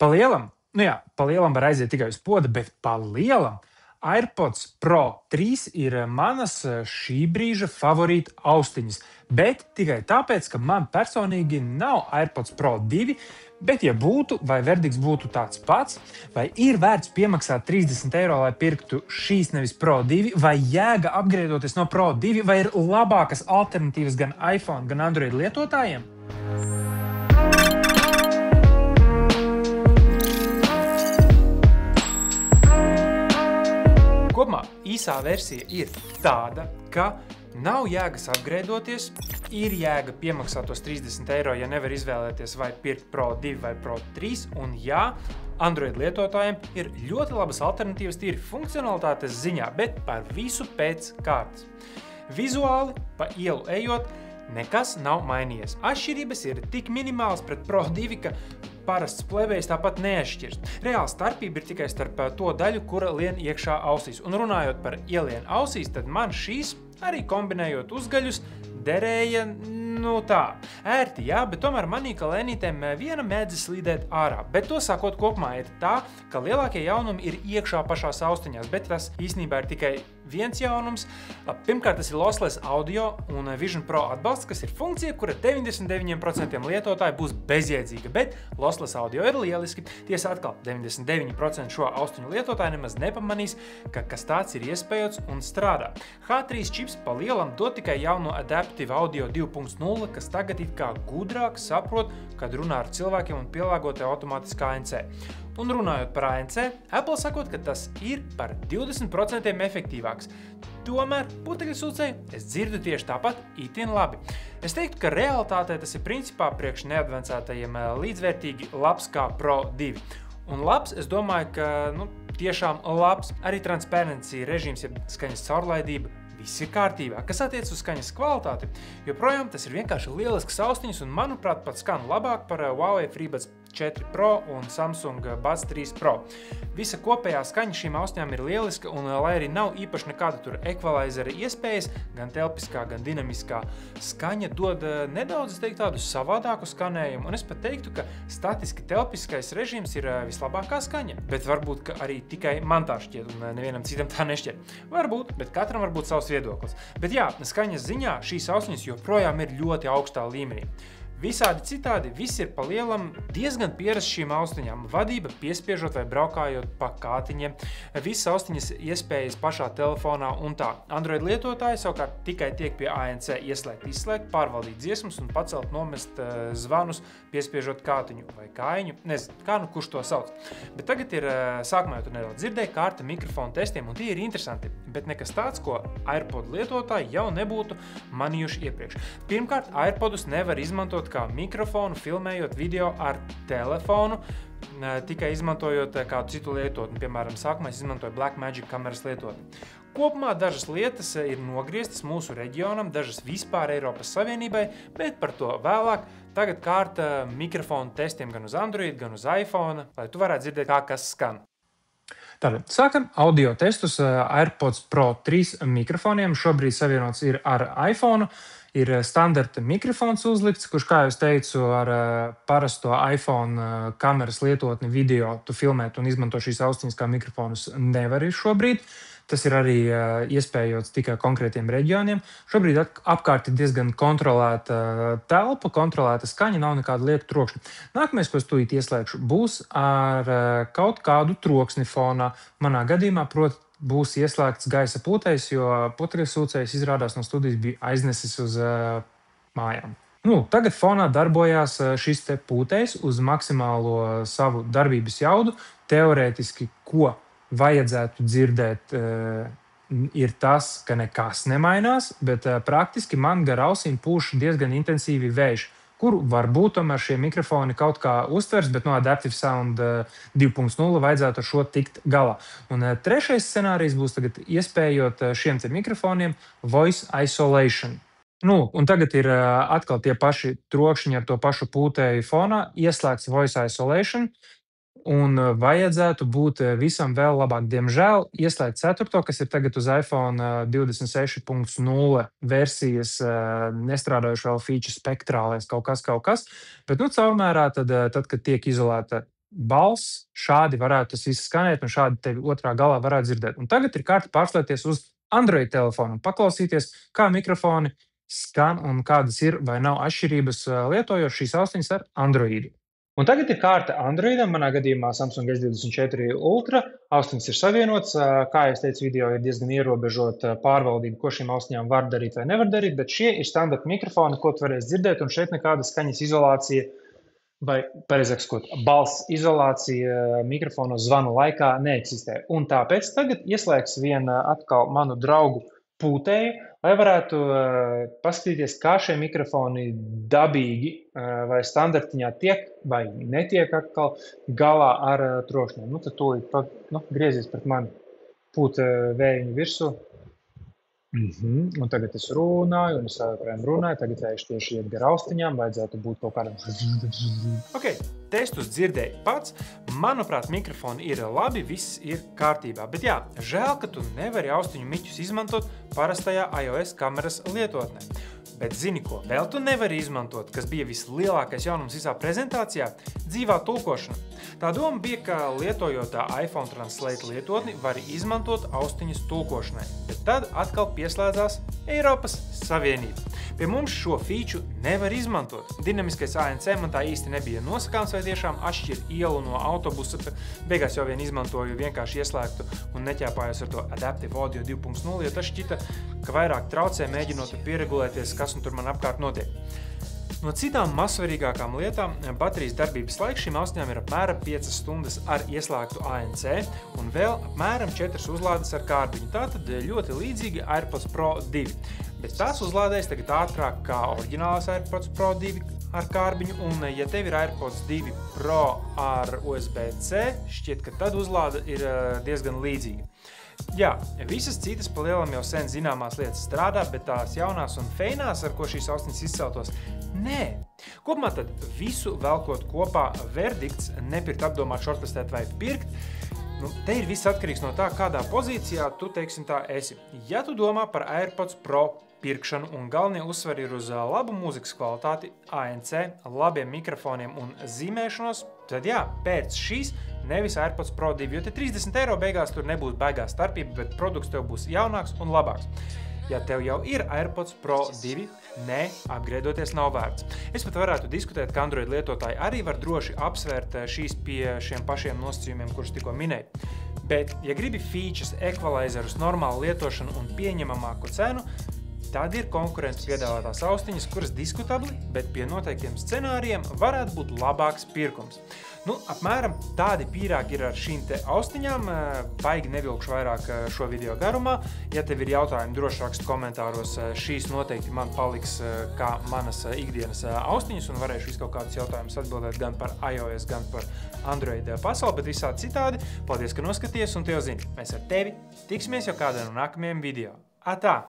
Pa lielam, nu jā, pa lielam var aiziet tikai uz poda, bet pa lielam AirPods Pro 3 ir manas šī brīža favorīta austiņas. Bet tikai tāpēc, ka man personīgi nav AirPods Pro 2, bet ja būtu, vai verdikts būtu tāds pats, vai ir vērts piemaksāt 30 eiro, lai pirktu šīs nevis Pro 2, vai jēga apgriedoties no Pro 2, vai ir labākas alternatīvas gan iPhone, gan Android lietotājiem? Kopumā īsā versija ir tāda, ka nav jēgas apgrēdoties, ir jēga piemaksāt tos 30 eiro, ja nevar izvēlēties vai pirkt Pro 2 vai Pro 3, un jā, Android lietotājiem ir ļoti labas alternatīvas tīri funkcionalitātes ziņā, bet par visu pēc kārtas. Vizuāli, pa ielu ejot, nekas nav mainījies. Atšķirības ir tik minimāls pret Pro 2, ka parasts plebejs tāpat neatšķirs. Reāla starpība ir tikai starp to daļu, kura lien iekšā ausīs. Un runājot par ielien ausīs, tad man šīs, arī kombinējot uzgaļus, derēja, tā, ērti, jā, bet tomēr manī, ka lēnītēm viena mēdz slīdēt ārā. Bet to sākot kopumā ir tā, ka lielākie jaunumi ir iekšā pašās austiņās, bet tas īstenībā ir tikai viens jaunums. Pirmkārt, tas ir lossless audio un Vision Pro atbalsts, kas ir funkcija, kura 99% lietotāji būs bezjēdzīga, bet lossless audio ir lieliski. Tiesa atkal, 99% šo austiņu lietotāji nemaz nepamanīs, ka kas tāds ir iespējams un strādā. H3 čips pa lielam dod tikai jauno Adaptive Audio 2.0, kas tagad it kā gudrāk saprot, kad runā ar cilvēkiem un pielāgotai automātiski ANC. Un runājot par ANC, Apple sakot, ka tas ir par 20% efektīvāks. Tomēr putekļsūcēju es dzirdu tieši tāpat itin labi. Es teiktu, ka realitātē tas ir principā priekš neadvancētajiem līdzvērtīgi labs kā Pro 2. Un labs, es domāju, ka tiešām labs. Arī transparency režīms, ja skaņas caurlaidība, viss ir kārtībā. Kas attiec uz skaņas kvalitāti, joprojām tas ir vienkārši lielisks austiņas un, manuprāt, pat skan labāk par Huawei FreeBuds 4 Pro un Samsung Buds 3 Pro. Visa kopējā skaņa šīm austiņām ir lieliska, un lai arī nav īpaši nekāda tur ekvalizera iespējas, gan telpiskā, gan dinamiskā skaņa dod nedaudz, es teiktu, tādu savādāku skanējumu, un es pat teiktu, ka statiski telpiskais režīms ir vislabākā skaņa, bet varbūt, ka arī tikai man tā šķiet, un nevienam citam tā nešķiet. Varbūt, bet katram var būt savs viedoklis. Bet jā, skaņas ziņā šīs austiņas joprojām ir ļoti augstā līmenī. Visādi citādi, viss ir pa lielam diezgan pierasts šīm austiņām. Vadība piespiežot vai braukājot pa kātiņiem, visas austiņas iespējas pašā telefonā un tā. Android lietotāji savukārt tikai tiek pie ANC ieslēgt, izslēgt, pārvaldīt dziesmas un pacelt nomest zvanus, piespiežot kātiņu vai kājiņu. Nezinu, kā kurš to sauc. Bet tagad ir, sākumā jau tur nedaudz dzirdēju, kārta mikrofonu testiem, un tie ir interesanti, bet nekas tāds, ko AirPod lietotāji jau nebūtu manījuši iepriekš. Pirmkārt, AirPodus nevar izmantot kā mikrofonu, filmējot video ar telefonu, tikai izmantojot kādu citu lietotni. Piemēram, sākumā es izmantoju Blackmagic kameras lietotni. Kopumā dažas lietas ir nogrieztas mūsu reģionam, dažas vispār Eiropas Savienībai, bet par to vēlāk. Tagad kārta mikrofonu testiem gan uz Android, gan uz iPhone, lai tu varētu dzirdēt, kā kas skan. Tātad, sākam audio testus AirPods Pro 3 mikrofoniem. Šobrīd savienots ir ar iPhone. Ir standarta mikrofons uzlikts, kurš, kā jau teicu, ar parasto iPhone kameras lietotni video tu filmēt un izmanto šīs austiņas kā mikrofonus nevar šobrīd. Tas ir arī iespējots tikai konkrētiem reģioniem. Šobrīd apkārt ir diezgan kontrolēta telpa, kontrolēta skaņa, nav nekāda lieka trokšņa. Nākamais, ko es tūlīt ieslēgšu, būs ar kaut kādu troksni fonā. Manā gadījumā, proti, būs ieslēgts gaisa pūtējs, jo putekļsūcējs izrādās no studijas bija aiznesis uz mājām. Tagad fonā darbojās šis te pūtējs uz maksimālo savu darbības jaudu. Teorētiski, ko vajadzētu dzirdēt, ir tas, ka nekas nemainās, bet praktiski man gar ausīm pūš diezgan intensīvi vējš, kuru varbūt tomēr šie mikrofoni kaut kā uztvers, bet no Adaptive Sound 2.0 vajadzētu ar šo tikt galā. Un trešais scenārijs būs tagad iespējot šiem te mikrofoniem voice isolation. Un tagad ir atkal tie paši trokšņi ar to pašu pūtēju fonā, ieslēgts voice isolation, un vajadzētu būt visam vēl labāk. Diemžēl ieslēgt 4, kas ir tagad uz iPhone 26.0 versijas, nestrādājuši vēl feature spektrālais kaut kas. Bet caurmērā tad, kad tiek izolēta balss, šādi varētu tas izskanēt, un šādi tevi otrā galā varētu dzirdēt. Un tagad ir kārta pārslēgties uz Android telefonu un paklausīties, kā mikrofoni skan un kādas ir vai nav atšķirības lietojot šīs austiņas ar Androidu. Un tagad ir kārta Androidam, manā gadījumā Samsung S24 Ultra. Austiņas ir savienotas, kā jau es teicu, video ir diezgan ierobežota pārvaldība, ko šīm austiņām var darīt vai nevar darīt, bet šie ir standarta mikrofoni, ko tu varēsi dzirdēt, un šeit nekāda skaņas izolācija vai, pareizāk sakot, balss izolācija mikrofonos zvanu laikā neeksistē. Un tāpēc tagad ieslēgs vien atkal manu draugu pūtēju, lai varētu paskatīties, kā šie mikrofoni dabīgi vai standartiņā tiek vai netiek atkal galā ar trokšņiem. Nu, tad tūlīt griezies pret mani pūt vējiņu virsū. Un tagad es runāju, un es joprojām runāju. Tagad vējš tieši iet gar austiņām, vajadzētu būt kaut kādam. Ok, testus dzirdēji pats. Manuprāt, mikrofoni ir labi, viss ir kārtībā. Bet jā, žēl, ka tu nevari austiņu miķus izmantot parastajā iOS kameras lietotnē. Bet zini ko, vēl tu nevari izmantot, kas bija vislielākais jaunums visā prezentācijā – dzīvā tulkošana. Tā doma bija, ka lietojot iPhone Translate lietotni var izmantot austiņas tulkošanai, bet tad atkal pieslēdzās Eiropas Savienība. Pie mums šo feature nevar izmantot. Dinamiskais ANC man tā īsti nebija nosakāms, vai tiešām atšķir ielu no autobusa, bet beigās jau vien izmantoju vienkārši ieslēgtu un neķēpājos ar to Adaptive Audio 2.0, jo tas šķita, ka vairāk traucē mēģinot pieregulēties, kas un tur man apkārt notiek. No citām mazsvarīgākām lietām baterijas darbības laiks šīm austiņām ir apmēram 5 stundas ar ieslēgtu ANC un vēl apmēram 4 uzlādes ar kārbiņu. Tātad ļoti līdzīgi AirPods Pro 2. Bet tās uzlādēs tagad ātrāk kā oriģinālās AirPods Pro 2 ar kārbiņu, un ja tev ir AirPods 2 Pro ar USB-C, šķiet, ka tad uzlāde ir diezgan līdzīga. Jā, visas citas pa lielam jau sen zināmās lietas strādā, bet tās jaunās un feinās, ar ko šīs austiņas izceltos, nē. Kopumā tad visu velkot kopā verdikts nepirkt, apdomāt, šortlistēt vai pirkt. Te ir viss atkarīgs no tā, kādā pozīcijā tu, teiksim tā, esi. Ja tu domā par AirPods Pro pirkšanu un galvenie uzsvari ir uz labu mūzikas kvalitāti, ANC, labiem mikrofoniem un zīmēšanos, tad jā, pēc šīs nevis AirPods Pro 2, jo te 30 eiro beigās tur nebūs baigā starpība, bet produkts tev būs jaunāks un labāks. Ja tev jau ir AirPods Pro 2, nē, apgrēdoties nav vērts. Es pat varētu diskutēt, ka Android lietotāji arī var droši apsvērt šīs pie šiem pašiem nosacījumiem, kurus tikko minēju. Bet, ja gribi features, equalizerus, normālu lietošanu un pieņemamāku cenu, tad ir konkurentu piedāvātās austiņas, kuras diskutabli, bet pie noteiktiem scenārijiem varētu būt labāks pirkums. Apmēram tādi pīrāgi ir ar šīm te austiņām. Baigi nevilkšu vairāk šo video garumā. Ja tev ir jautājumi, droši rakstu komentāros. Šīs noteikti man paliks kā manas ikdienas austiņas un varēšu visu kaut kādus jautājumus atbildēt gan par iOS, gan par Android pasauli, bet visādi citādi. Paldies, ka noskaties, un tev zini, mēs ar tevi tiksimies jau kādā no nākamajiem video. Atā!